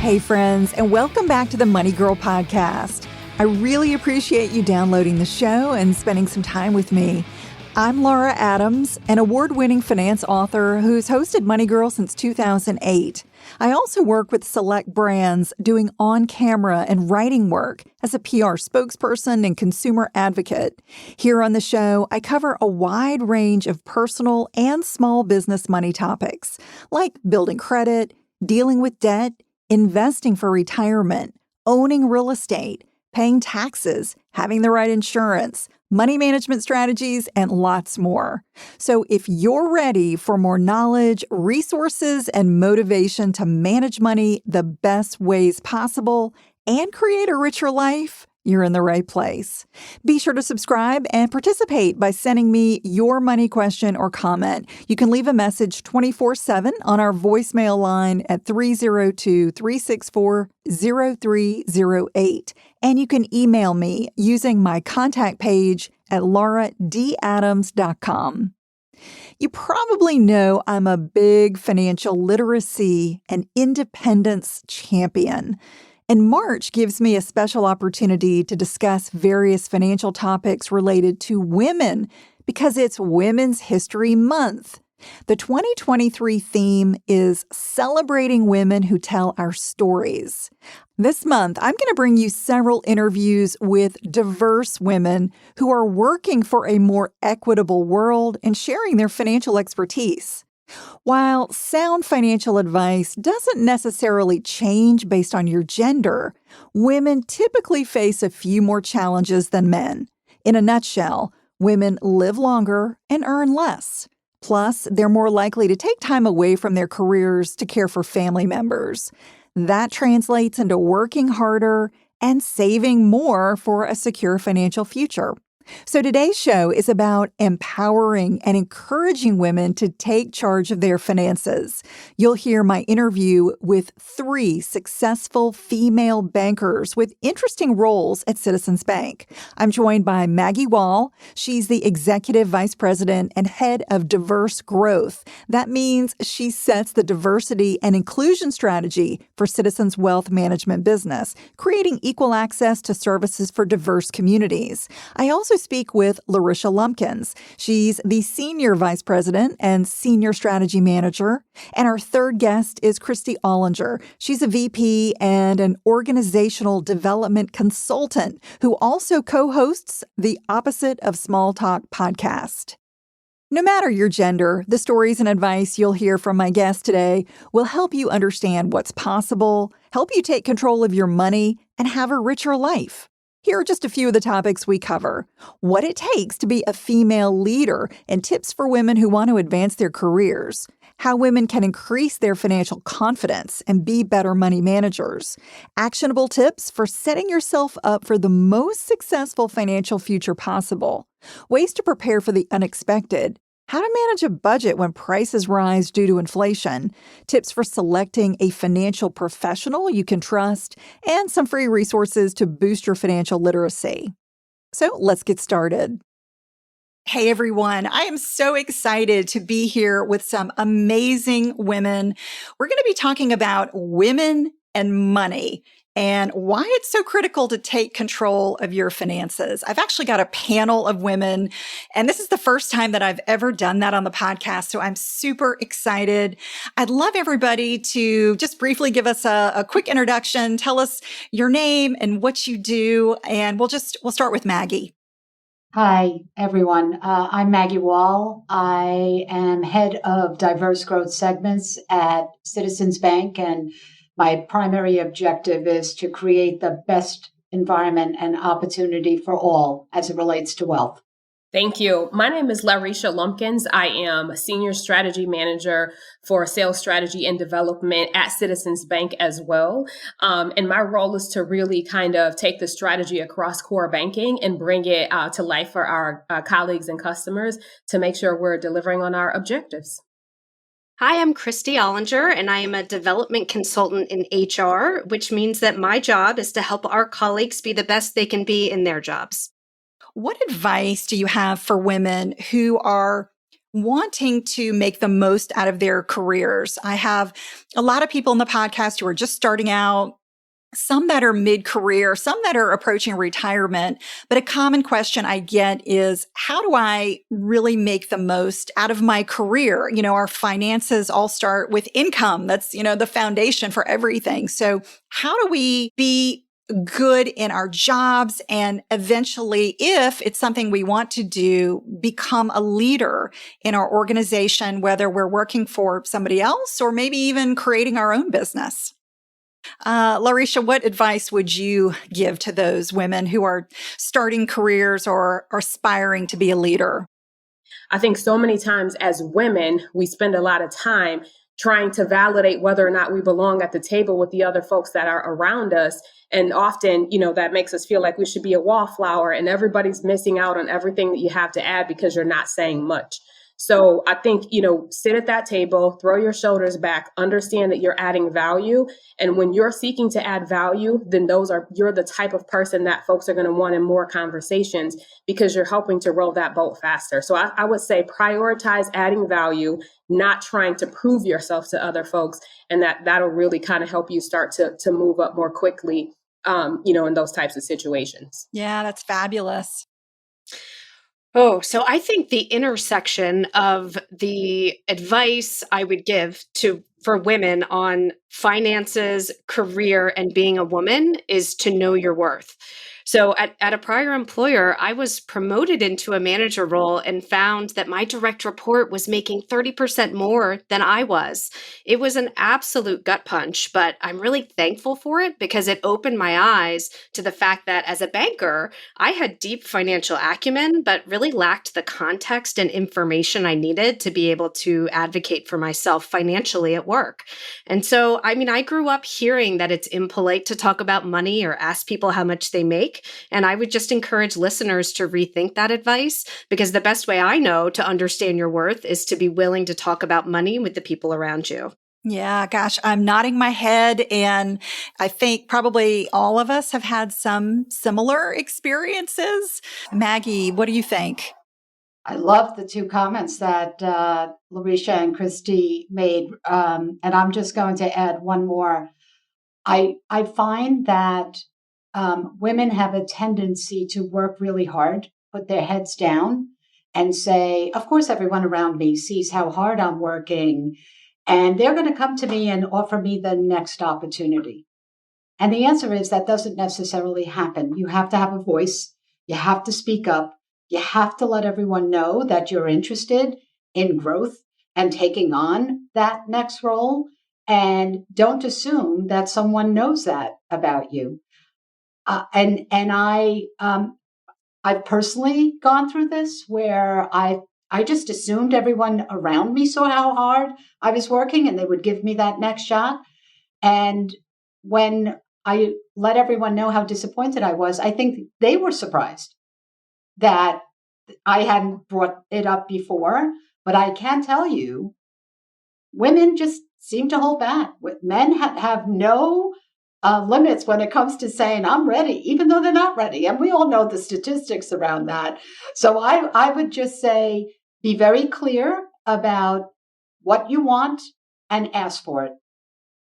Hey friends, and welcome back to the Money Girl podcast. I really appreciate you downloading the show and spending some time with me. I'm Laura Adams, an award-winning finance author who's hosted Money Girl since 2008. I also work with select brands doing on-camera and writing work as a PR spokesperson and consumer advocate. Here on the show, I cover a wide range of personal and small business money topics, like building credit, dealing with debt, investing for retirement, owning real estate, paying taxes, having the right insurance, money management strategies, and lots more. So if you're ready for more knowledge, resources, and motivation to manage money the best ways possible and create a richer life, you're in the right place. Be sure to subscribe and participate by sending me your money question or comment. You can leave a message 24/7 on our voicemail line at 302-364-0308. And you can email me using my contact page at lauradadams.com. You probably know I'm a big financial literacy and independence champion. And March gives me a special opportunity to discuss various financial topics related to women because it's Women's History Month. The 2023 theme is Celebrating Women Who Tell Our Stories. This month, I'm going to bring you several interviews with diverse women who are working for a more equitable world and sharing their financial expertise. While sound financial advice doesn't necessarily change based on your gender, women typically face a few more challenges than men. In a nutshell, women live longer and earn less. Plus, they're more likely to take time away from their careers to care for family members. That translates into working harder and saving more for a secure financial future. So today's show is about empowering and encouraging women to take charge of their finances. You'll hear my interview with 3 successful female bankers with interesting roles at Citizens Bank. I'm joined by Maggie Wall. She's the Executive Vice President and Head of Diverse Growth. That means she sets the diversity and inclusion strategy for Citizens Wealth Management business, creating equal access to services for diverse communities. I also speak with Larisha Lumpkins. She's the Senior Vice President and Senior Strategy Manager. And our third guest is Christy Ollinger. She's a VP and an organizational development consultant who also co-hosts the Opposite of Small Talk podcast. No matter your gender, the stories and advice you'll hear from my guest today will help you understand what's possible, help you take control of your money, and have a richer life. Here are just a few of the topics we cover: what it takes to be a female leader and tips for women who want to advance their careers, how women can increase their financial confidence and be better money managers, actionable tips for setting yourself up for the most successful financial future possible, ways to prepare for the unexpected, how to manage a budget when prices rise due to inflation, tips for selecting a financial professional you can trust, and some free resources to boost your financial literacy. So let's get started. Hey everyone, I am so excited to be here with some amazing women. We're going to be talking about women and money and why it's so critical to take control of your finances. I've actually got a panel of women, and this is the first time that I've ever done that on the podcast, so I'm super excited. I'd love everybody to just briefly give us a quick introduction, tell us your name and what you do, and we'll start with Maggie. Hi, everyone. I'm Maggie Wall. I am head of diverse growth segments at Citizens Bank, and my primary objective is to create the best environment and opportunity for all as it relates to wealth. Thank you. My name is Larisha Lumpkins. I am a Senior Strategy Manager for Sales Strategy and Development at Citizens Bank as well. And my role is to really kind of take the strategy across core banking and bring it to life for our colleagues and customers to make sure we're delivering on our objectives. Hi, I'm Christy Ollinger, and I am a development consultant in HR, which means that my job is to help our colleagues be the best they can be in their jobs. What advice do you have for women who are wanting to make the most out of their careers. I have a lot of people in the podcast who are just starting out, some that are mid-career, some that are approaching retirement. But a common question I get is, how do I really make the most out of my career? Our finances all start with income. That's, the foundation for everything. So how do we be good in our jobs and eventually, if it's something we want to do, become a leader in our organization, whether we're working for somebody else or maybe even creating our own business? Larisha, what advice would you give to those women who are starting careers or are aspiring to be a leader? I think so many times as women, we spend a lot of time trying to validate whether or not we belong at the table with the other folks that are around us. And often, that makes us feel like we should be a wallflower and everybody's missing out on everything that you have to add because you're not saying much. So I think, sit at that table, throw your shoulders back, understand that you're adding value. And when you're seeking to add value, then you're the type of person that folks are going to want in more conversations because you're helping to row that boat faster. So I would say prioritize adding value, not trying to prove yourself to other folks. And that'll really kind of help you start to move up more quickly, in those types of situations. Yeah, that's fabulous. Oh, so I think the intersection of the advice I would give for women on finances, career, and being a woman is to know your worth. So at a prior employer, I was promoted into a manager role and found that my direct report was making 30% more than I was. It was an absolute gut punch, but I'm really thankful for it because it opened my eyes to the fact that as a banker, I had deep financial acumen, but really lacked the context and information I needed to be able to advocate for myself financially at work. And so, I grew up hearing that it's impolite to talk about money or ask people how much they make. And I would just encourage listeners to rethink that advice because the best way I know to understand your worth is to be willing to talk about money with the people around you. Yeah, gosh, I'm nodding my head. And I think probably all of us have had some similar experiences. Maggie, what do you think? I love the two comments that Larisha and Christy made. And I'm just going to add one more. I find that women have a tendency to work really hard, put their heads down and say, of course, everyone around me sees how hard I'm working and they're going to come to me and offer me the next opportunity. And the answer is that doesn't necessarily happen. You have to have a voice. You have to speak up. You have to let everyone know that you're interested in growth and taking on that next role. And don't assume that someone knows that about you. I've personally gone through this where I just assumed everyone around me saw how hard I was working and they would give me that next shot. And when I let everyone know how disappointed I was, I think they were surprised that I hadn't brought it up before. But I can tell you, women just seem to hold back. Men have no limits when it comes to saying, I'm ready, even though they're not ready. And we all know the statistics around that. So I would just say, be very clear about what you want and ask for it.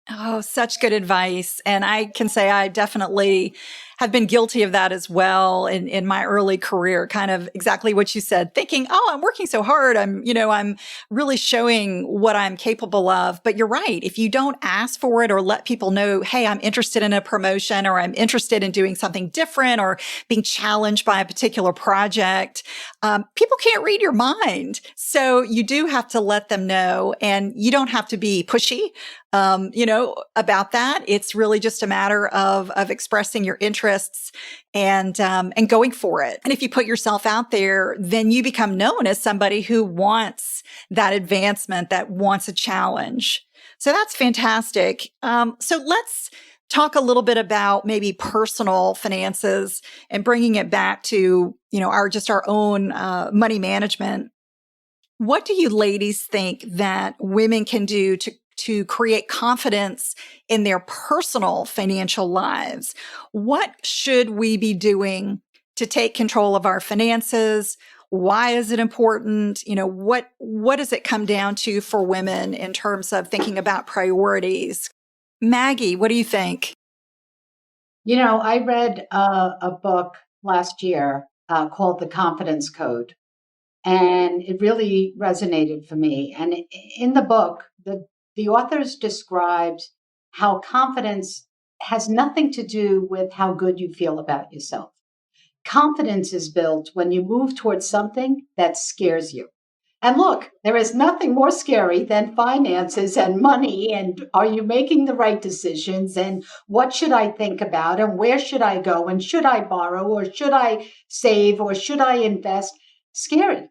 Oh, such good advice. And I can say I definitely have been guilty of that as well in my early career, kind of exactly what you said, thinking, oh, I'm working so hard. I'm really showing what I'm capable of. But you're right. If you don't ask for it or let people know, hey, I'm interested in a promotion or I'm interested in doing something different or being challenged by a particular project, people can't read your mind. So you do have to let them know, and you don't have to be pushy about that. It's really just a matter of expressing your interests and going for it. And if you put yourself out there, then you become known as somebody who wants that advancement, that wants a challenge. So that's fantastic. So let's talk a little bit about maybe personal finances and bringing it back to, our own money management. What do you ladies think that women can do to create confidence in their personal financial lives? What should we be doing to take control of our finances? Why is it important? What does it come down to for women in terms of thinking about priorities? Maggie, what do you think? I read a book last year called The Confidence Code, and it really resonated for me. And in the book, the authors described how confidence has nothing to do with how good you feel about yourself. Confidence is built when you move towards something that scares you. And look, there is nothing more scary than finances and money. And are you making the right decisions? And what should I think about? And where should I go? And should I borrow? Or should I save? Or should I invest? Scary.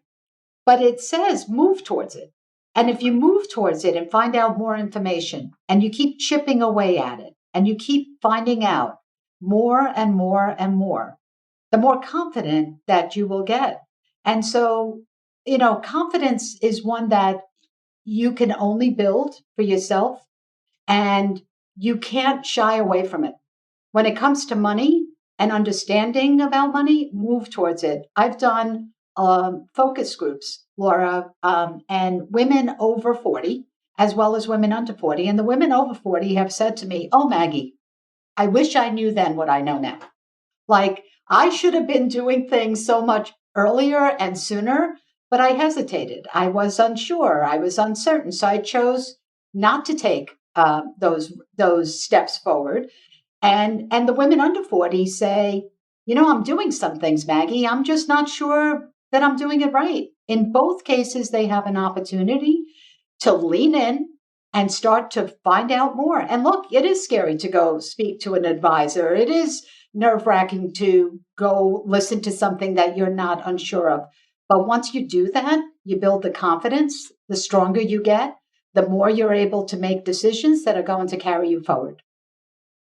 But it says move towards it. And if you move towards it and find out more information, and you keep chipping away at it, and you keep finding out more and more and more, the more confident that you will get. And so, confidence is one that you can only build for yourself, and you can't shy away from it. When it comes to money and understanding about money, move towards it. I've done focus groups, Laura, and women over 40, as well as women under 40. And the women over 40 have said to me, "Oh, Maggie, I wish I knew then what I know now. Like, I should have been doing things so much earlier and sooner, but I hesitated. I was unsure. I was uncertain. So I chose not to take those steps forward." And the women under 40 say, "I'm doing some things, Maggie. I'm just not sure that I'm doing it right." In both cases, they have an opportunity to lean in and start to find out more. And look, it is scary to go speak to an advisor. It is nerve-wracking to go listen to something that you're not unsure of. But once you do that, you build the confidence. The stronger you get, the more you're able to make decisions that are going to carry you forward.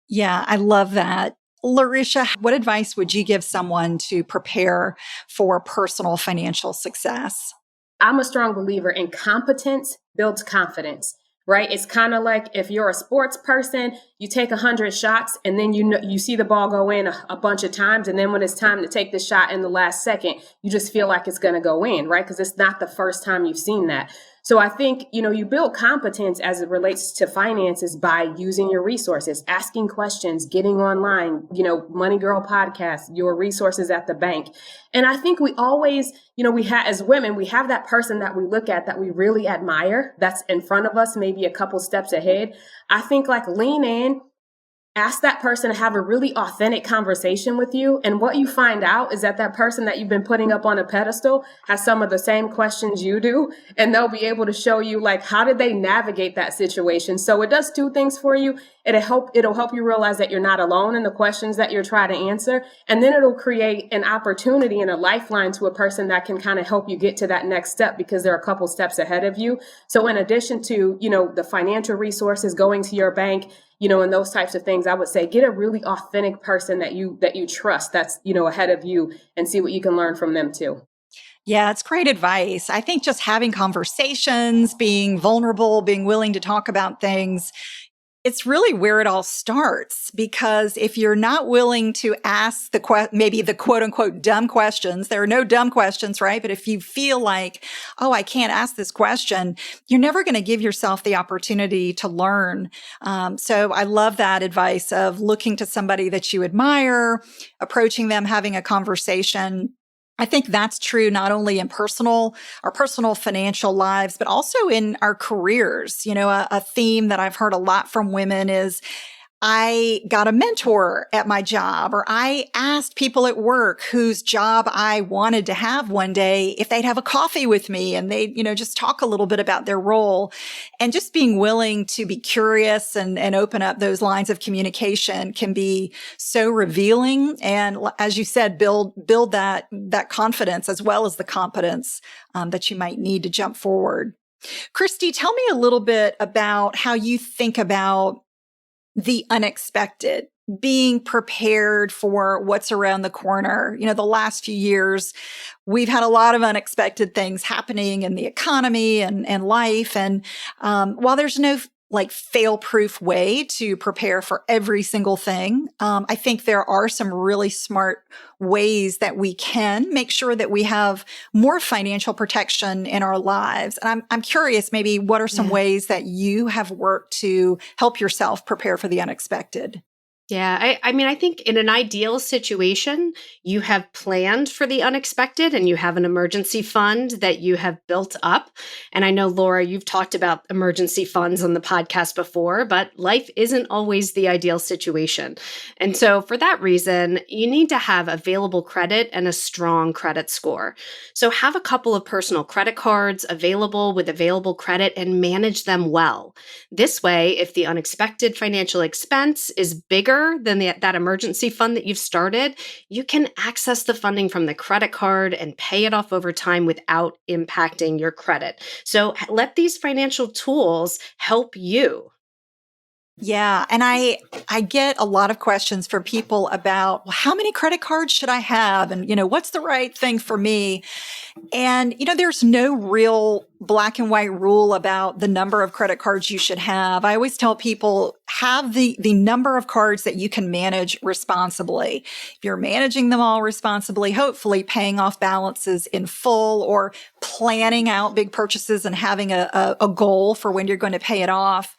Yeah, I love that. Larisha, what advice would you give someone to prepare for personal financial success? I'm a strong believer in competence builds confidence, right? It's kind of like if you're a sports person, you take 100 shots and then you see the ball go in a bunch of times. And then when it's time to take the shot in the last second, you just feel like it's going to go in, right? Because it's not the first time you've seen that. So I think, you build competence as it relates to finances by using your resources, asking questions, getting online, Money Girl podcast, your resources at the bank. And I think we always, as women, we have that person that we look at that we really admire that's in front of us, maybe a couple steps ahead. I think lean in. Ask that person to have a really authentic conversation with you. And what you find out is that person that you've been putting up on a pedestal has some of the same questions you do. And they'll be able to show you how did they navigate that situation. So it does two things for you. It'll help you realize that you're not alone in the questions that you're trying to answer. And then it'll create an opportunity and a lifeline to a person that can kind of help you get to that next step because they're a couple steps ahead of you. So in addition to, the financial resources, going to your bank, and those types of things, I would say get a really authentic person that you trust that's, ahead of you and see what you can learn from them too. Yeah, it's great advice. I think just having conversations, being vulnerable, being willing to talk about things, it's really where it all starts, because if you're not willing to ask maybe the quote unquote dumb questions, there are no dumb questions, right? But if you feel like, oh, I can't ask this question, you're never going to give yourself the opportunity to learn. So I love that advice of looking to somebody that you admire, approaching them, having a conversation. I think that's true not only in our personal financial lives, but also in our careers. A theme that I've heard a lot from women is, I got a mentor at my job, or I asked people at work whose job I wanted to have one day if they'd have a coffee with me, and they'd, just talk a little bit about their role. And just being willing to be curious and open up those lines of communication can be so revealing. And as you said, build that confidence as well as the competence that you might need to jump forward. Christy, tell me a little bit about how you think about the unexpected, being prepared for what's around the corner. The last few years, we've had a lot of unexpected things happening in the economy and life. And while there's no like fail-proof way to prepare for every single thing. I think there are some really smart ways that we can make sure that we have more financial protection in our lives. And I'm curious, maybe what are some ways that you have worked to help yourself prepare for the unexpected? Yeah, I mean, I think in an ideal situation, you have planned for the unexpected and you have an emergency fund that you have built up. And I know, Laura, you've talked about emergency funds on the podcast before, but life isn't always the ideal situation. And so for that reason, you need to have available credit and a strong credit score. So have a couple of personal credit cards available with available credit and manage them well. This way, if the unexpected financial expense is bigger than that emergency fund that you've started, you can access the funding from the credit card and pay it off over time without impacting your credit. So let these financial tools help you. Yeah. And I get a lot of questions from people about, well, how many credit cards should I have? And, what's the right thing for me? And, there's no real black and white rule about the number of credit cards you should have. I always tell people, have the number of cards that you can manage responsibly. If you're managing them all responsibly, hopefully paying off balances in full or planning out big purchases and having a goal for when you're going to pay it off.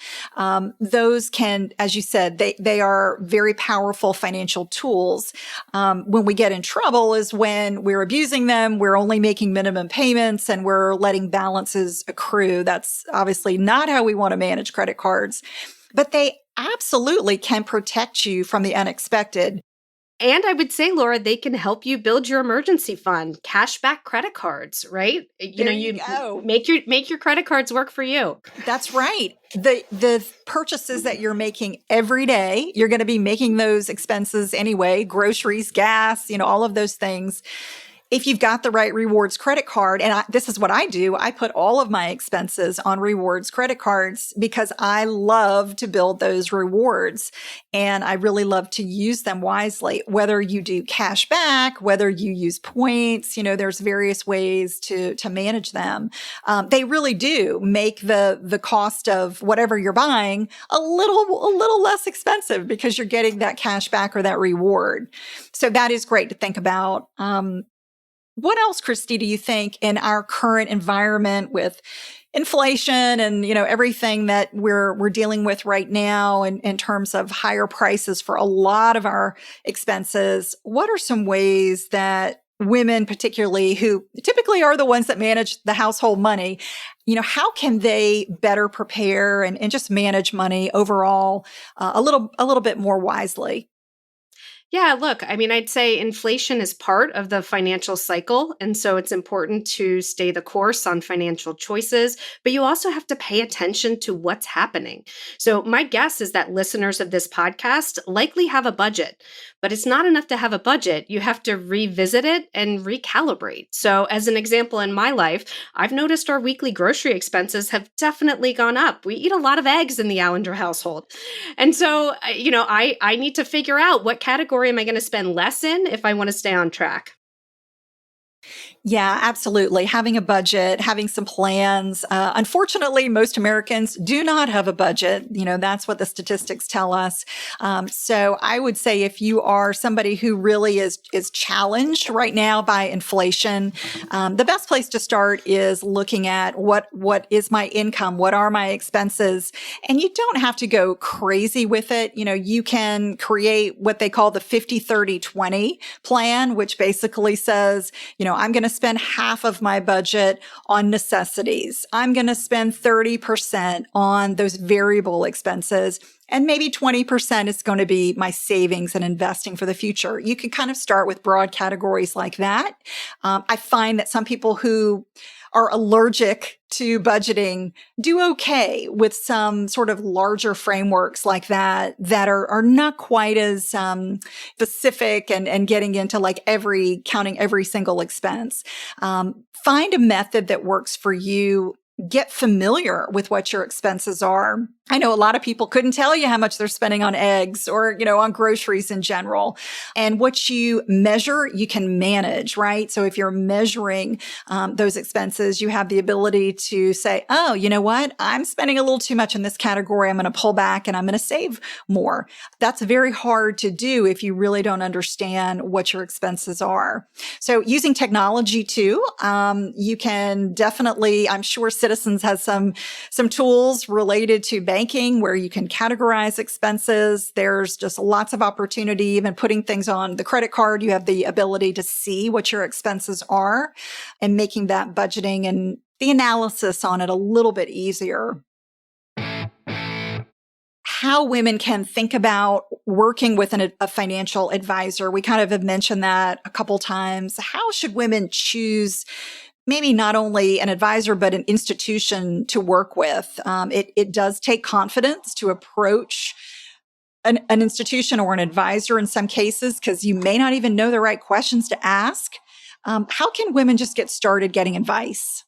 Those can, as you said, they are very powerful financial tools. When we get in trouble is when we're abusing them, we're only making minimum payments and we're letting balances accrue. That's obviously not how we want to manage credit cards, but they absolutely can protect you from the unexpected. And I would say, Laura, they can help you build your emergency fund, cashback credit cards, right? You go. make your credit cards work for you. That's right. The purchases that you're making every day, you're going to be making those expenses anyway, groceries, gas, all of those things. If you've got the right rewards credit card, and this is what I do, I put all of my expenses on rewards credit cards because I love to build those rewards and I really love to use them wisely. Whether you do cash back, whether you use points, there's various ways to manage them. They really do make the cost of whatever you're buying a little less expensive because you're getting that cash back or that reward. So that is great to think about. What else, Christy, do you think in our current environment with inflation and, everything that we're dealing with right now in terms of higher prices for a lot of our expenses, what are some ways that women, particularly who typically are the ones that manage the household money, how can they better prepare and just manage money overall a little bit more wisely? Yeah, look, I mean, I'd say inflation is part of the financial cycle. And so it's important to stay the course on financial choices, but you also have to pay attention to what's happening. So my guess is that listeners of this podcast likely have a budget, but it's not enough to have a budget. You have to revisit it and recalibrate. So as an example in my life, I've noticed our weekly grocery expenses have definitely gone up. We eat a lot of eggs in the Allender household. And so, I need to figure out what category am I going to spend less in if I want to stay on track? Yeah, absolutely. Having a budget, having some plans. Unfortunately, most Americans do not have a budget. That's what the statistics tell us. So I would say if you are somebody who really is challenged right now by inflation, the best place to start is looking at what is my income? What are my expenses? And you don't have to go crazy with it. You can create what they call the 50-30-20 plan, which basically says, I'm going to spend half of my budget on necessities. I'm going to spend 30% on those variable expenses. And maybe 20% is going to be my savings and investing for the future. You can kind of start with broad categories like that. I find that some people who are allergic to budgeting do okay with some sort of larger frameworks like that are not quite as specific and getting into like counting every single expense. Find a method that works for you. Get familiar with what your expenses are. I know a lot of people couldn't tell you how much they're spending on eggs or, on groceries in general. And what you measure, you can manage, right? So if you're measuring those expenses, you have the ability to say, oh, you know what? I'm spending a little too much in this category. I'm going to pull back and I'm going to save more. That's very hard to do if you really don't understand what your expenses are. So using technology too, you can definitely, I'm sure Citizens has some tools related to banking where you can categorize expenses. There's just lots of opportunity, even putting things on the credit card. You have the ability to see what your expenses are and making that budgeting and the analysis on it a little bit easier. How women can think about working with a financial advisor. We kind of have mentioned that a couple times. How should women choose maybe not only an advisor, but an institution to work with? It does take confidence to approach an institution or an advisor in some cases, because you may not even know the right questions to ask. How can women just get started getting advice?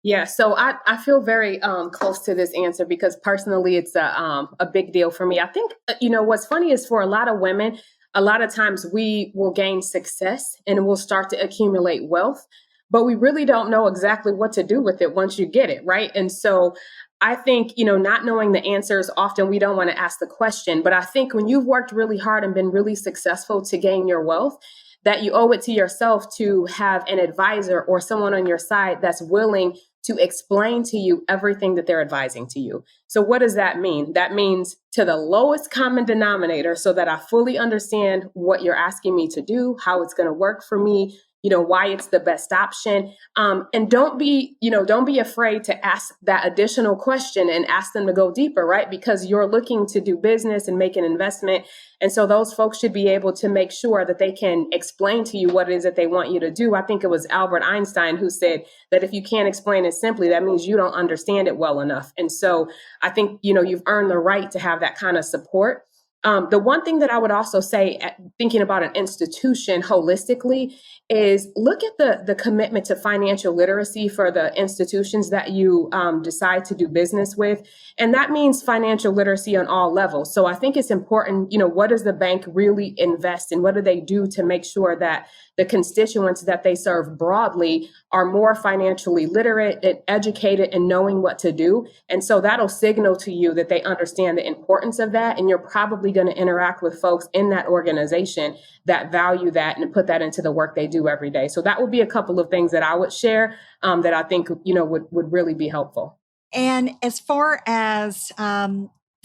Yeah, so I feel very close to this answer because personally, it's a big deal for me. I think, what's funny is for a lot of women, a lot of times we will gain success and we'll start to accumulate wealth, but we really don't know exactly what to do with it once you get it, right? And so I think, not knowing the answers, often we don't want to ask the question. But I think when you've worked really hard and been really successful to gain your wealth, that you owe it to yourself to have an advisor or someone on your side that's willing to explain to you everything that they're advising to you. So what does that mean? That means to the lowest common denominator so that I fully understand what you're asking me to do, how it's going to work for me, why it's the best option. And don't be afraid to ask that additional question and ask them to go deeper, right? Because you're looking to do business and make an investment. And so those folks should be able to make sure that they can explain to you what it is that they want you to do. I think it was Albert Einstein who said that if you can't explain it simply, that means you don't understand it well enough. And so I think, you've earned the right to have that kind of support. The one thing that I would also say, thinking about an institution holistically, is look at the commitment to financial literacy for the institutions that you decide to do business with. And that means financial literacy on all levels. So I think it's important, what does the bank really invest in? What do they do to make sure that the constituents that they serve broadly are more financially literate and educated and knowing what to do? And so that'll signal to you that they understand the importance of that. And you're probably going to interact with folks in that organization that value that and put that into the work they do every day. So that would be a couple of things that I would share that I think, would really be helpful. And as far as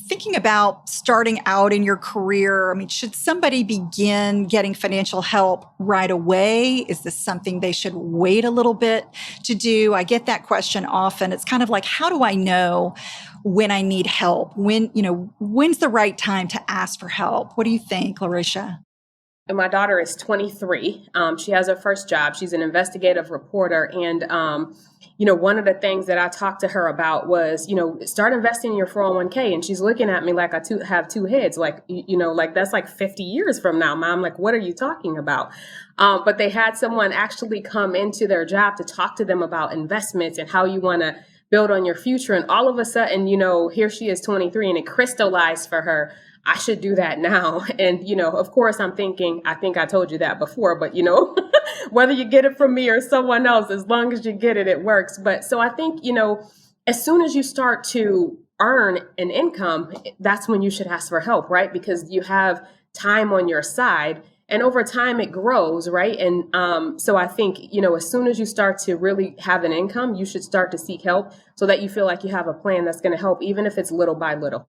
thinking about starting out in your career, should somebody begin getting financial help right away? Is this something they should wait a little bit to do? I get that question often. It's kind of like, how do I know when I need help? When's the right time to ask for help? What do you think, Larisha? And my daughter is 23. She has her first job. She's an investigative reporter. And, one of the things that I talked to her about was, start investing in your 401k. And she's looking at me like I have two heads, like that's like 50 years from now, Mom. Like, what are you talking about? But they had someone actually come into their job to talk to them about investments and how you want to build on your future. And all of a sudden, here she is 23 and it crystallized for her. I should do that now. And, of course, I'm thinking, I think I told you that before, but, whether you get it from me or someone else, as long as you get it, it works. But so I think, as soon as you start to earn an income, that's when you should ask for help, right? Because you have time on your side and over time it grows, right? And so I think, as soon as you start to really have an income, you should start to seek help so that you feel like you have a plan that's going to help, even if it's little by little.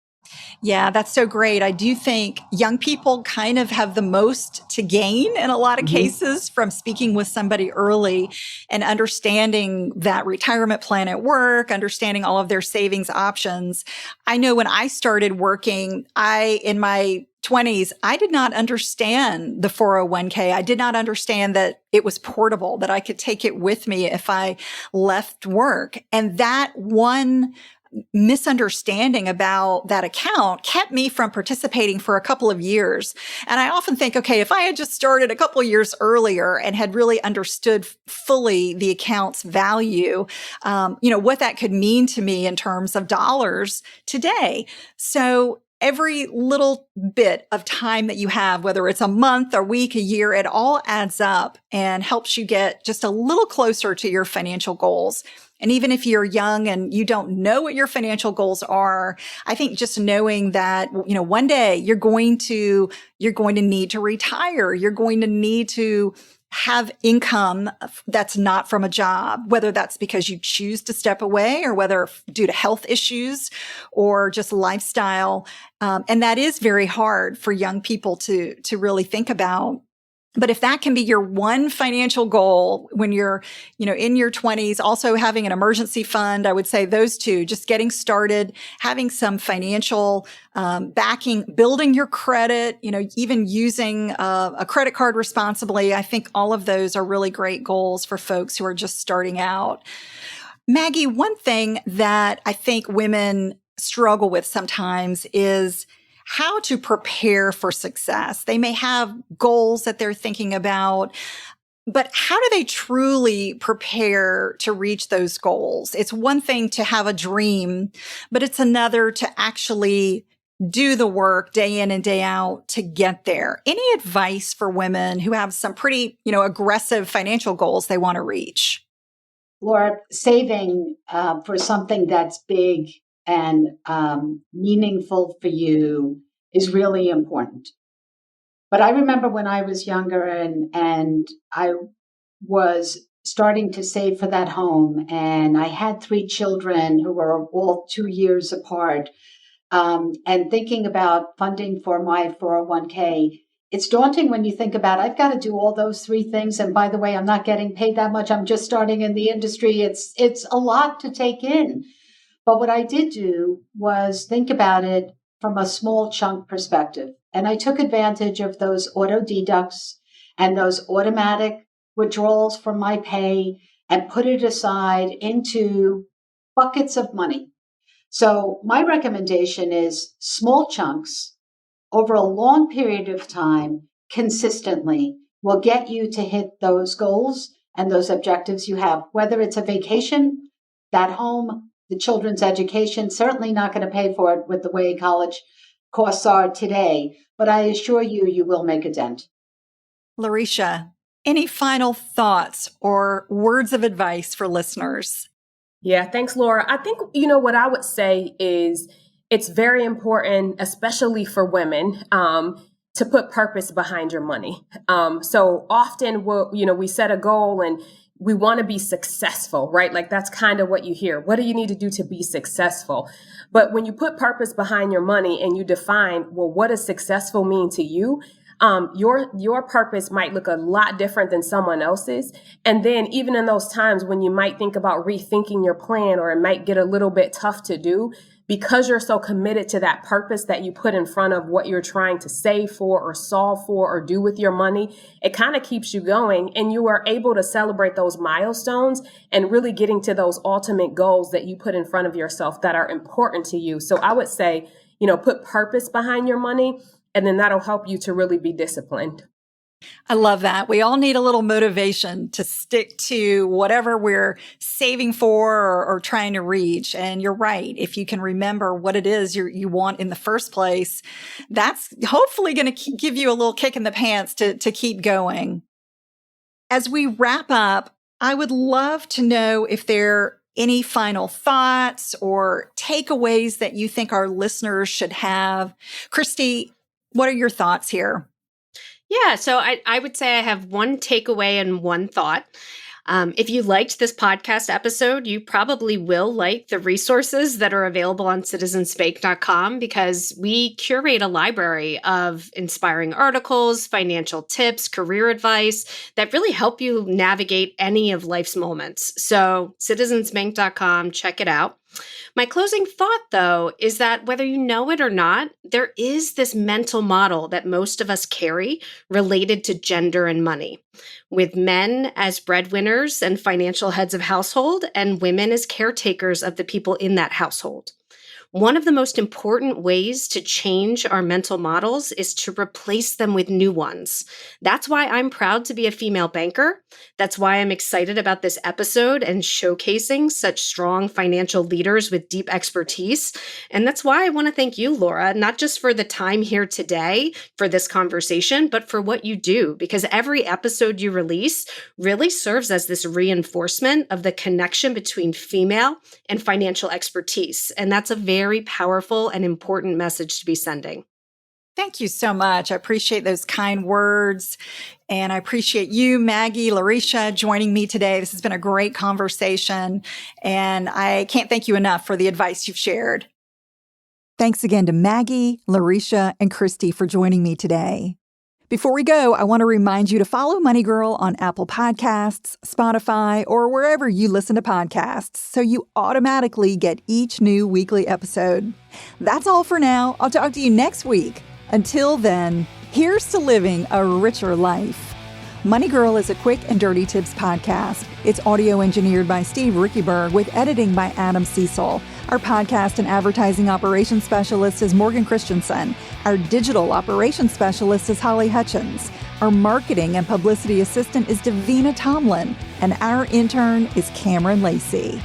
Yeah, that's so great. I do think young people kind of have the most to gain in a lot of cases from speaking with somebody early and understanding that retirement plan at work, understanding all of their savings options. I know when I started working, in my 20s, I did not understand the 401k. I did not understand that it was portable, that I could take it with me if I left work. And that one misunderstanding about that account kept me from participating for a couple of years. And I often think, okay, if I had just started a couple of years earlier and had really understood fully the account's value, what that could mean to me in terms of dollars today. So every little bit of time that you have, whether it's a month, a week, a year, it all adds up and helps you get just a little closer to your financial goals. And even if you're young and you don't know what your financial goals are, I think just knowing that, one day you're going to need to retire. You're going to need to have income that's not from a job, whether that's because you choose to step away or whether due to health issues or just lifestyle. And that is very hard for young people to really think about. But if that can be your one financial goal when you're, in your 20s, also having an emergency fund, I would say those two, just getting started, having some financial backing, building your credit, even using a credit card responsibly. I think all of those are really great goals for folks who are just starting out. Maggie, one thing that I think women struggle with sometimes is how to prepare for success. They may have goals that they're thinking about, but how do they truly prepare to reach those goals? It's one thing to have a dream, but it's another to actually do the work day in and day out to get there. Any advice for women who have some pretty, aggressive financial goals they want to reach? Laura, saving for something that's big and meaningful for you is really important. But I remember when I was younger and I was starting to save for that home, and I had 3 children who were all 2 years apart, and thinking about funding for my 401k. It's daunting when you think about, I've got to do all those 3 things. And by the way, I'm not getting paid that much. I'm just starting in the industry. It's a lot to take in. But what I did do was think about it from a small chunk perspective. And I took advantage of those auto deducts and those automatic withdrawals from my pay and put it aside into buckets of money. So my recommendation is small chunks over a long period of time consistently will get you to hit those goals and those objectives you have, whether it's a vacation, that home, the children's education, certainly not going to pay for it with the way college costs are today, but I assure you, you will make a dent. Larisha, any final thoughts or words of advice for listeners? Yeah, thanks, Laura. I think, what I would say is it's very important, especially for women, to put purpose behind your money. So often, we set a goal and we want to be successful, right? Like that's kind of what you hear. What do you need to do to be successful? But when you put purpose behind your money and you define, well, what does successful mean to you? Your purpose might look a lot different than someone else's. And then even in those times when you might think about rethinking your plan or it might get a little bit tough to do, because you're so committed to that purpose that you put in front of what you're trying to save for or solve for or do with your money, it kind of keeps you going and you are able to celebrate those milestones and really getting to those ultimate goals that you put in front of yourself that are important to you. So I would say, put purpose behind your money, and then that'll help you to really be disciplined. I love that. We all need a little motivation to stick to whatever we're saving for or trying to reach. And you're right. If you can remember what it is you want in the first place, that's hopefully going to give you a little kick in the pants to keep going. As we wrap up, I would love to know if there are any final thoughts or takeaways that you think our listeners should have. Christy, what are your thoughts here? Yeah, so I would say I have one takeaway and one thought. If you liked this podcast episode, you probably will like the resources that are available on citizensbank.com because we curate a library of inspiring articles, financial tips, career advice that really help you navigate any of life's moments. So citizensbank.com, check it out. My closing thought, though, is that whether you know it or not, there is this mental model that most of us carry related to gender and money, with men as breadwinners and financial heads of household, and women as caretakers of the people in that household. One of the most important ways to change our mental models is to replace them with new ones. That's why I'm proud to be a female banker. That's why I'm excited about this episode and showcasing such strong financial leaders with deep expertise. And that's why I want to thank you, Laura, not just for the time here today for this conversation, but for what you do, because every episode you release really serves as this reinforcement of the connection between female and financial expertise. And that's a very powerful and important message to be sending. Thank you so much. I appreciate those kind words. And I appreciate you, Maggie, Larisha, joining me today. This has been a great conversation. And I can't thank you enough for the advice you've shared. Thanks again to Maggie, Larisha, and Christy for joining me today. Before we go, I want to remind you to follow Money Girl on Apple Podcasts, Spotify, or wherever you listen to podcasts so you automatically get each new weekly episode. That's all for now. I'll talk to you next week. Until then, here's to living a richer life. Money Girl is a quick and dirty tips podcast. It's audio engineered by Steve Rickyberg with editing by Adam Cecil. Our podcast and advertising operations specialist is Morgan Christensen. Our digital operations specialist is Holly Hutchins. Our marketing and publicity assistant is Davina Tomlin. And our intern is Cameron Lacey.